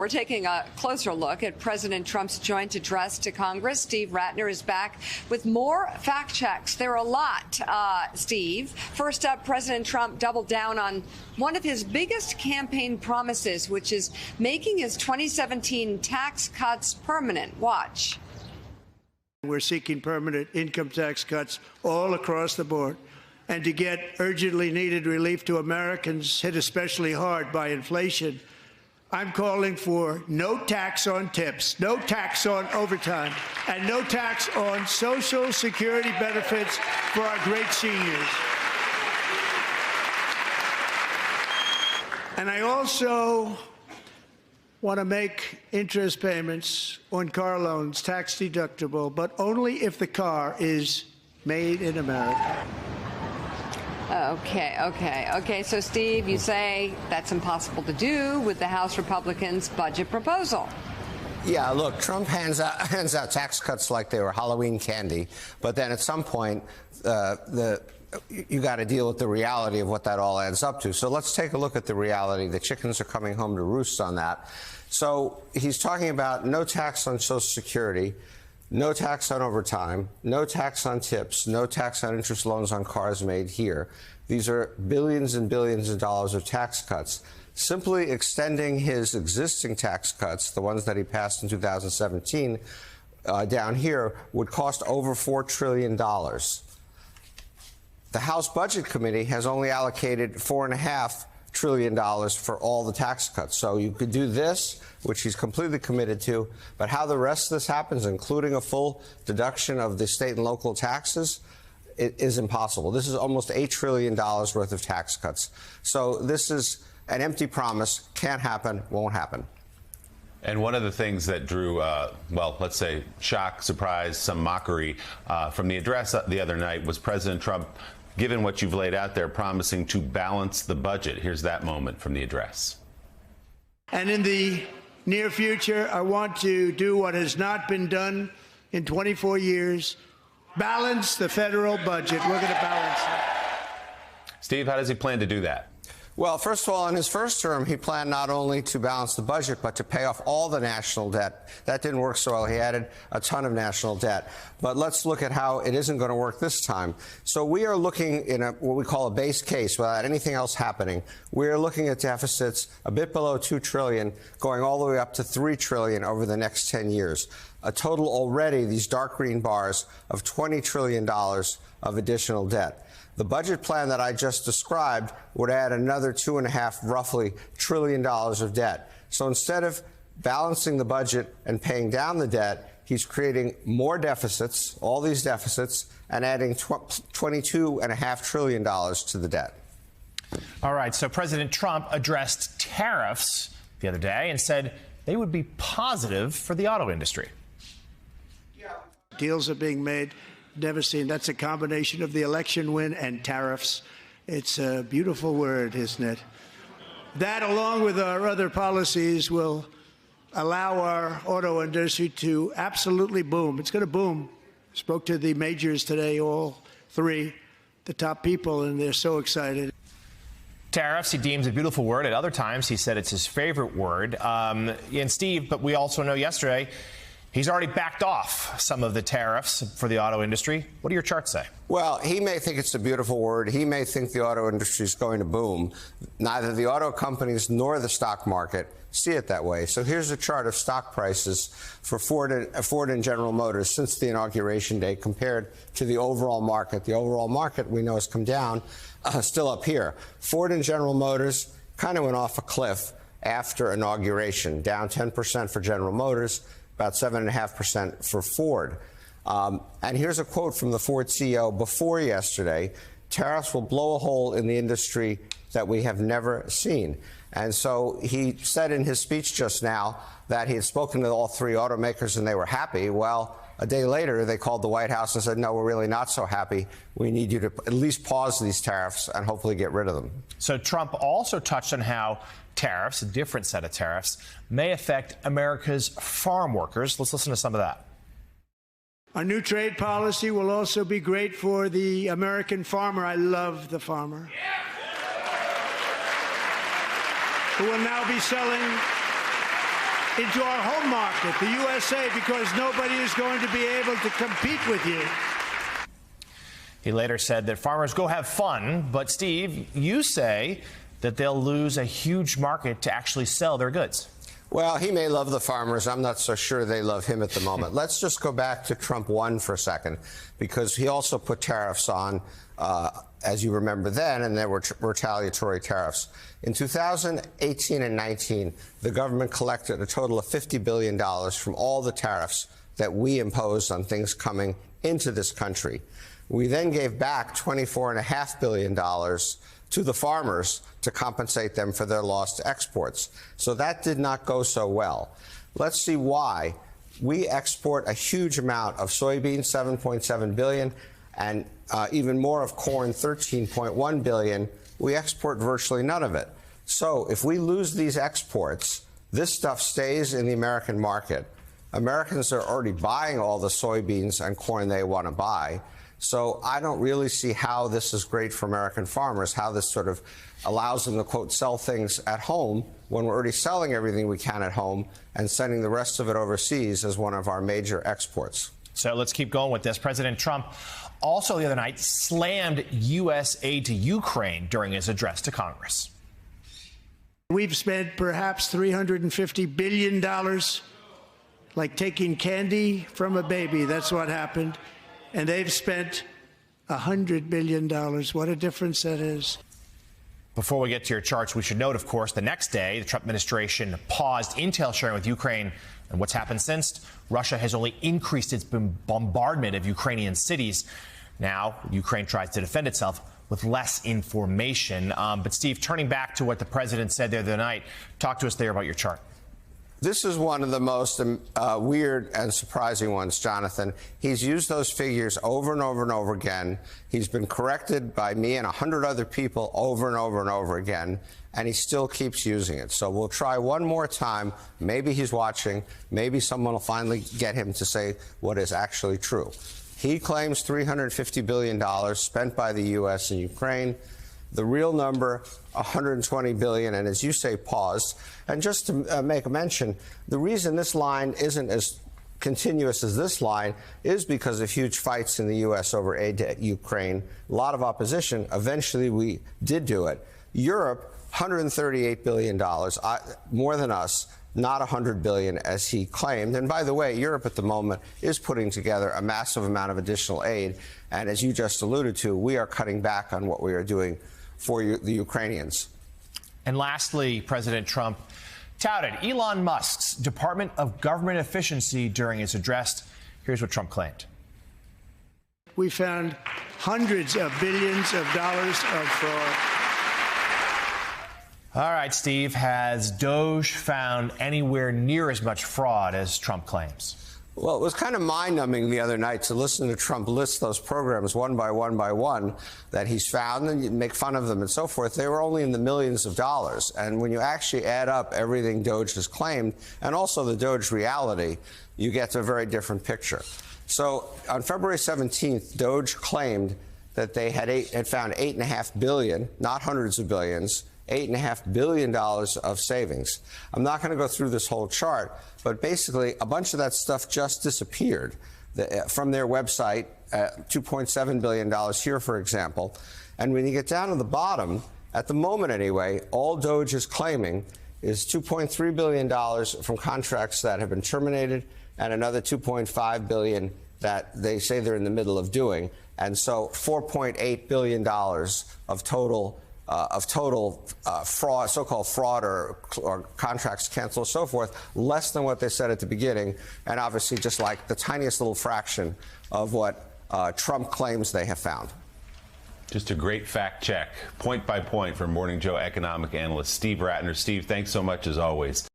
We're taking a closer look at President Trump's joint address to Congress. Steve Ratner is back with more fact checks. There are a lot, Steve. First up, President Trump doubled down on one of his biggest campaign promises, which is making his 2017 tax cuts permanent. Watch. We're seeking permanent income tax cuts all across the board, and to get urgently needed relief to Americans hit especially hard by inflation. I'm calling for no tax on tips, no tax on overtime, and no tax on Social Security benefits for our great seniors. And I also want to make interest payments on car loans tax deductible, but only if the car is made in America. Okay. So, Steve, you say that's impossible to do with the House Republicans' budget proposal. Yeah, look, Trump hands out tax cuts like they were Halloween candy, but then at some point, you got to deal with the reality of what that all adds up to. So let's take a look at the reality. The chickens are coming home to roost on that. So he's talking about no tax on Social Security, no tax on overtime, no tax on tips, no tax on interest loans on cars made here. These are billions and billions of dollars of tax cuts. Simply extending his existing tax cuts, the ones that he passed in 2017, down here, would cost over $4 trillion. The House Budget Committee has only allocated $4.5 trillion for all the tax cuts. So you could do this, which he's completely committed to, but how the rest of this happens, including a full deduction of the state and local taxes, it is impossible. This is almost $8 trillion worth of tax cuts. So this is an empty promise. Can't happen, won't happen. And one of the things that drew, well, let's say shock, surprise, some mockery from the address the other night was President Trump, given what you've laid out there, promising to balance the budget. Here's that moment from the address. And in the near future, I want to do what has not been done in 24 years, balance the federal budget. We're going to balance it. Steve, how does he plan to do that? Well, first of all, in his first term, he planned not only to balance the budget, but to pay off all the national debt. That didn't work so well. He added a ton of national debt. But let's look at how it isn't going to work this time. So we are looking in what we call a base case without anything else happening. We are looking at deficits a bit below $2 trillion, going all the way up to $3 trillion over the next 10 years. A total already, these dark green bars, of $20 trillion of additional debt. The budget plan that I just described would add another roughly $2.5 trillion of debt. So instead of balancing the budget and paying down the debt, he's creating more deficits, all these deficits, and adding $22.5 trillion to the debt. All right. So President Trump addressed tariffs the other day and said they would be positive for the auto industry. Deals are being made. Never seen. That's a combination of the election win and tariffs. It's a beautiful word, isn't it? That, along with our other policies, will allow our auto industry to absolutely boom. It's going to boom. Spoke to the majors today, all three, the top people, and they're so excited. Tariffs, he deems a beautiful word. At other times, he said it's his favorite word. And Steve, but we also know yesterday, he's already backed off some of the tariffs for the auto industry. What do your charts say? Well, he may think it's a beautiful word. He may think the auto industry is going to boom. Neither the auto companies nor the stock market see it that way. So here's a chart of stock prices for Ford and General Motors since the inauguration day compared to the overall market. The overall market, we know, has come down, still up here. Ford and General Motors kind of went off a cliff after inauguration, down 10% for General Motors, about 7.5% for Ford. And here's a quote from the Ford CEO before yesterday: tariffs will blow a hole in the industry that we have never seen. And so he said in his speech just now that he had spoken to all three automakers and they were happy. Well, a day later, they called the White House and said, no, we're really not so happy. We need you to at least pause these tariffs and hopefully get rid of them. So Trump also touched on how tariffs, a different set of tariffs, may affect America's farm workers. Let's listen to some of that. Our new trade policy will also be great for the American farmer. I love the farmer. Who will now be selling into our home market, the USA, because nobody is going to be able to compete with you. He later said that farmers go have fun, but Steve, you say that they'll lose a huge market to actually sell their goods. Well, he may love the farmers. I'm not so sure they love him at the moment. Let's just go back to Trump 1 for a second, because he also put tariffs on, as you remember then, and there were retaliatory tariffs. In 2018 and 19, the government collected a total of $50 billion from all the tariffs that we imposed on things coming into this country. We then gave back $24.5 billion to the farmers to compensate them for their lost exports. So that did not go so well. Let's see why. We export a huge amount of soybeans, 7.7 billion, and even more of corn, 13.1 billion. We export virtually none of it. So if we lose these exports, this stuff stays in the American market. Americans are already buying all the soybeans and corn they want to buy. So I don't really see how this is great for American farmers, how this sort of allows them to, quote, sell things at home when we're already selling everything we can at home and sending the rest of it overseas as one of our major exports. So let's keep going with this. President Trump also the other night slammed U.S. aid to Ukraine during his address to Congress. We've spent perhaps $350 billion, like taking candy from a baby. That's what happened. And they've spent $100 billion. What a difference that is. Before we get to your charts, we should note, of course, the next day, the Trump administration paused intel sharing with Ukraine. And what's happened since? Russia has only increased its bombardment of Ukrainian cities. Now, Ukraine tries to defend itself with less information. But, Steve, turning back to what the president said the other night, talk to us there about your chart. This is one of the most weird and surprising ones, Jonathan. He's used those figures over and over and over again. He's been corrected by me and 100 other people over and over and over again, and he still keeps using it. So we'll try one more time. Maybe he's watching. Maybe someone will finally get him to say what is actually true. He claims $350 billion spent by the U.S. in Ukraine. The real number, $120 billion, and as you say, paused. And just to make a mention, the reason this line isn't as continuous as this line is because of huge fights in the U.S. over aid to Ukraine, a lot of opposition. Eventually, we did do it. Europe, $138 billion, more than us, not $100 billion as he claimed. And by the way, Europe at the moment is putting together a massive amount of additional aid. And as you just alluded to, we are cutting back on what we are doing for the Ukrainians. And lastly, President Trump touted Elon Musk's Department of Government Efficiency during his address. Here's what Trump claimed. We found hundreds of billions of dollars of fraud. All right, Steve, has Doge found anywhere near as much fraud as Trump claims? Well, it was kind of mind-numbing the other night to listen to Trump list those programs one by one that he's found and make fun of them and so forth. They were only in the millions of dollars. And when you actually add up everything Doge has claimed and also the Doge reality, you get to a very different picture. So on February 17th, Doge claimed that they had found $8.5 billion, not hundreds of billions, $8.5 billion of savings. I'm not going to go through this whole chart, but basically a bunch of that stuff just disappeared from their website, $2.7 billion here, for example. And when you get down to the bottom, at the moment anyway, all Doge is claiming is $2.3 billion from contracts that have been terminated and another $2.5 billion that they say they're in the middle of doing. And so $4.8 billion of total fraud, so-called fraud or contracts canceled, so forth, less than what they said at the beginning, and obviously just like the tiniest little fraction of what Trump claims they have found. Just a great fact check, point by point, from Morning Joe economic analyst Steve Rattner. Steve, thanks so much as always.